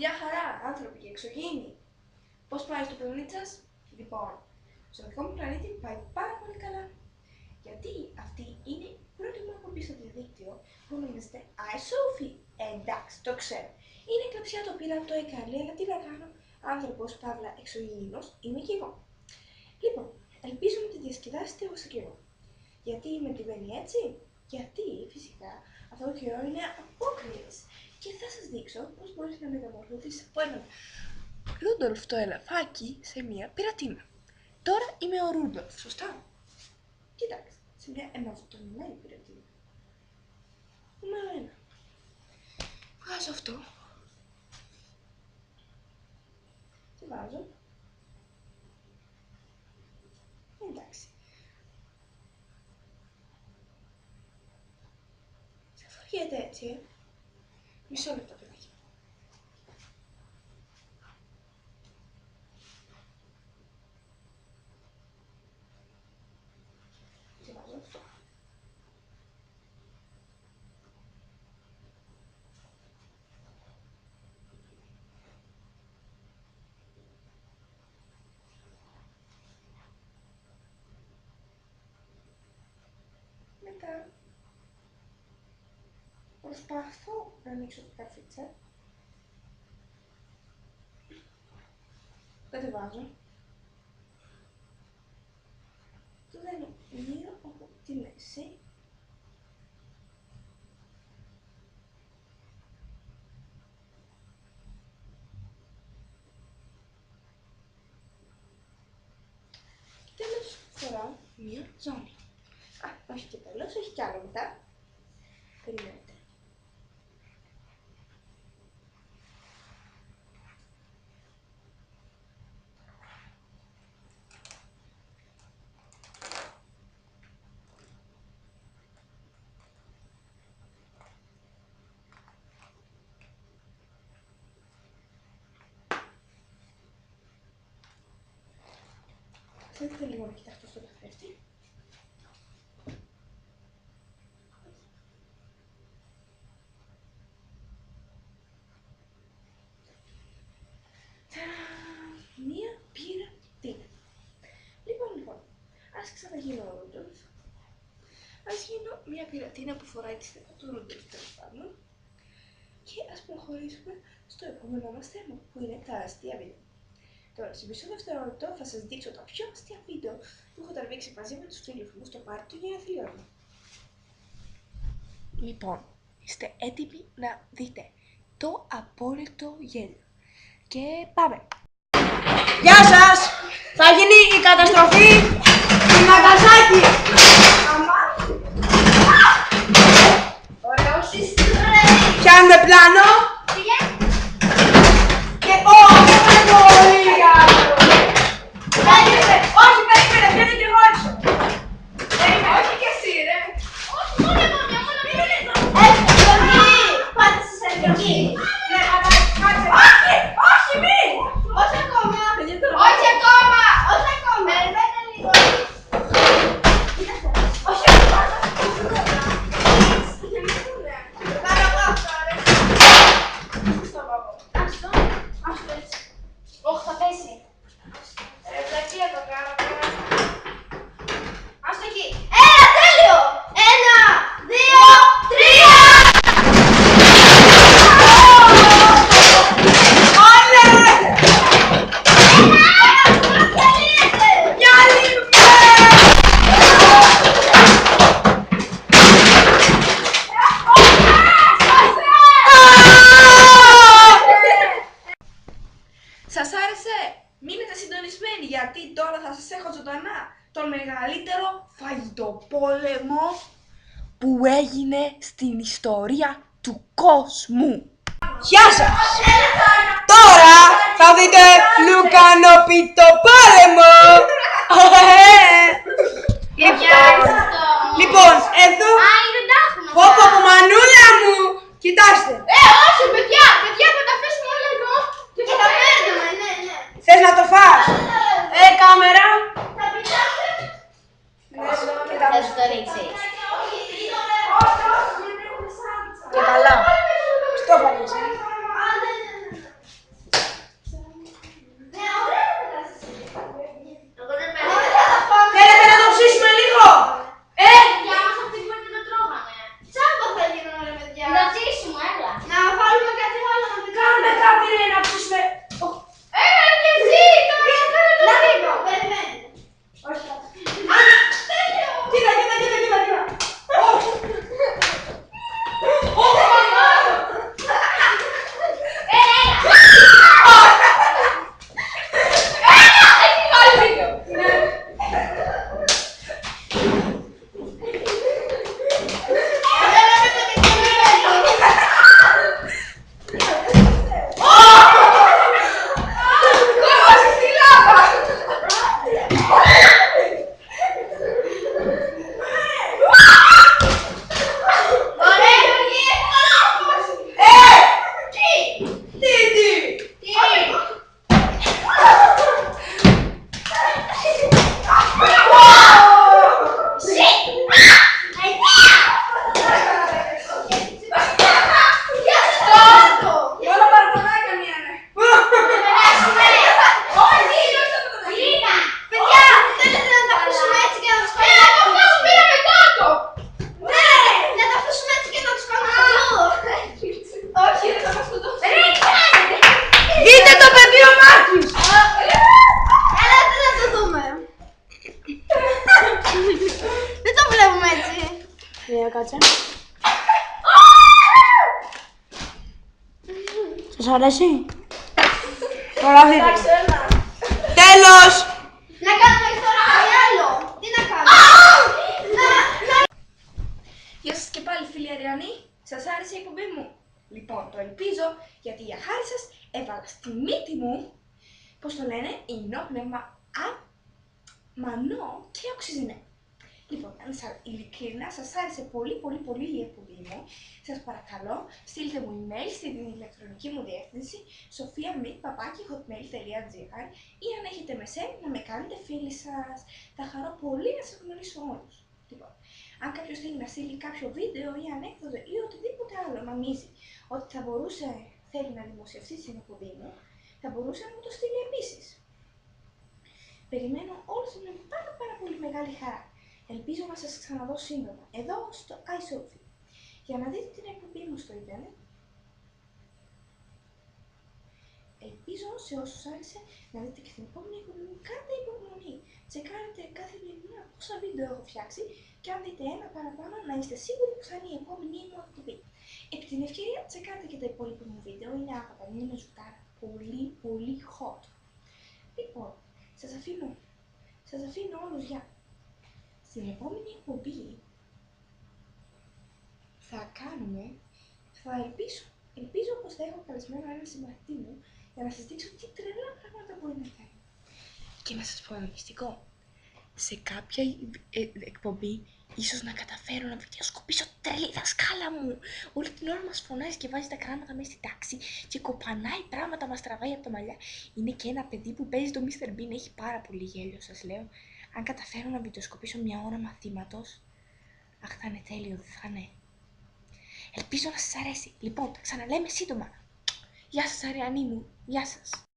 Γεια χαρά, άνθρωποι και εξωγήινοι! Πώς πάει στο πλανήτη σας? Λοιπόν, στο δικό μου πλανήτη πάει πάρα πολύ καλά. Γιατί αυτή είναι η πρώτη μου εκπομπή στο διαδίκτυο που ονομάζεται iSophie. Εντάξει, το ξέρω. Είναι κλεψιά το πήρα, το εκάλι, αλλά τι να κάνω. Άνθρωπος, παύλα, εξωγήινος, είμαι και εγώ. Λοιπόν, ελπίζω να τη διασκεδάσετε όσο και εγώ. Γιατί με τριβαίνει έτσι? Γιατί φυσικά αυτό το καιρό είναι απόκριες. Και θα σας δείξω πώς μπορείς να μεταμορφωθείς από έναν Ρούντολφ το ελαφάκι σε μια πειρατίνα. Τώρα είμαι ο Ρούντολφ, σωστά? Κοιτάξτε, σε μια εναυτονημένη πειρατίνα. Νούμερο 1. Βγάζω αυτό. Τι βάζω? Εντάξει. Σε φοριέται έτσι, Μισό λεπτό, παιδάκι. Τι βάζω? Μετά προσπαθώ να ανοίξω το καφίτσα. Κατεβάζω. Το δένω γύρω από τη μέση. Τέλος φοράω μία ζώνη. Όχι και τέλος, έχει κι άλλο μετά. Περιμένετε. Θέλετε λίγο να κοιτάξω στο καθρέφτη. Μία πειρατίνα. Λοιπόν, ας ξαναγίνω ο Ρούντολφ. Ας γίνω μία πειρατίνα που φοράει τη στέφα του Ρούντολφ, τέλος πάντων. Και ας προχωρήσουμε στο επόμενο μας θέμα, που είναι τα αστεία βίντεο. Τώρα, σε μισό δευτερόλεπτο θα σας δείξω τα πιο αστεία βίντεο που έχω τραβήξει μαζί με τους φίλους μου στο πάρτι των γενεθλίων μου. Λοιπόν, είστε έτοιμοι να δείτε το απόλυτο γέλιο. Και πάμε! Γεια σας! Θα γίνει η καταστροφή του Ναγκασάκι! Ωραίος είσαι! Πιάνετε πλάνο και όχι πολύ καλό! Όχι, περίμενε, πιάνε κι εγώ έξω! Όχι κι εσύ ρε! Όχι, μόνο εγώ, πάτησε σε αρχή! Ναι, κάτσε! Όχι, μη! Όχι ακόμα! Όχι ακόμα! Όχι ακόμα! Περιμένε λίγο! Όχι ακόμα! Κάνω εγώ αυτό ρε! Άστο έτσι! Όχι, θα πέσει! Βλακία το κάνω τώρα. Άστο εκεί! Τέλειο! 1, 2, 3! Σας άρεσε? Μείνετε συντονισμένοι, γιατί τώρα θα σας έχω ζωντανά τον μεγαλύτερο φαγητοπόλεμο που έγινε στην ιστορία του κόσμου. Γεια σας! Τώρα θα δείτε λουκανοπιτό πόλεμο! Λοιπόν, εδώ... Πω πω μανούλα μου! Κοιτάξτε! Όχι, παιδιά, θα τα αφήσουμε όλα εδώ και θα τα παίρνουμε, ναι. Θες να το φας? Κάμερα! Θα πειτάξετε. Θες το ρίξεις. Και καλά. Στο φανείς, Σας αρέσει? Τώρα δείτε. Εντάξει, ένα. Τέλος! Να κάνουμε τώρα κάτι άλλο. Τι να κάνουμε. Γεια σας και πάλι φίλοι Αριανοί, σας άρεσε η εκπομπή μου? Λοιπόν, το ελπίζω, γιατί για χάρη σας έβαλα στη μύτη μου, πώς το λένε, ινόπνευμα μανό και οξυζενέ. Λοιπόν, αν ειλικρινά σας άρεσε πολύ η εκπομπή μου, σας παρακαλώ στείλτε μου email στην ηλεκτρονική μου διεύθυνση sofia.hotmail.gr ή αν έχετε MSN να με κάνετε φίλοι σας. Θα χαρώ πολύ να σας γνωρίσω όλους. Λοιπόν, αν κάποιος θέλει να στείλει κάποιο βίντεο ή ανέκδοτο ή οτιδήποτε άλλο νομίζει ότι θέλει να δημοσιευτεί στην εκπομπή μου, θα μπορούσε να μου το στείλει επίσης. Περιμένω όλους με πάρα πολύ μεγάλη χαρά. Ελπίζω να σας ξαναδώ σύντομα, εδώ στο iSophie. Για να δείτε την εκπομπή μου στο ίντερνετ, ελπίζω σε όσους άρεσε να δείτε και την επόμενη εκπομπή μου. Κάντε υπομονή, τσεκάρετε κάθε μήνα πόσα βίντεο έχω φτιάξει και αν δείτε ένα παραπάνω να είστε σίγουροι που θα είναι η επόμενη μου εκπομπή. Επί την ευκαιρία τσεκάρετε και τα υπόλοιπα μου βίντεο, είναι άπατα, είναι ζουτάρα, πολύ hot. Λοιπόν, σας αφήνω όλους για στην επόμενη εκπομπή ελπίζω πως θα έχω καλεσμένο έναν συμπαθητή μου για να σας δείξω τι τρελά πράγματα μπορεί να κάνει. Και να σας πω ένα μυστικό. Σε κάποια εκπομπή ίσως να καταφέρω να βιντεοσκοπήσω τρελή δασκάλα μου. Όλη την ώρα μας φωνάζει και βάζει τα γράμματα μέσα στην τάξη και κοπανάει πράγματα, μας τραβάει από τα μαλλιά. Είναι και ένα παιδί που παίζει το Mr. Bean, έχει πάρα πολύ γέλιο, σας λέω. Αν καταφέρω να βιντεοσκοπήσω μια ώρα μαθήματος, αχ, θα είναι τέλειο, δεν θα είναι? Ελπίζω να σας αρέσει. Λοιπόν, τα ξαναλέμε σύντομα. Γεια σας Αριανοί μου, γεια σας.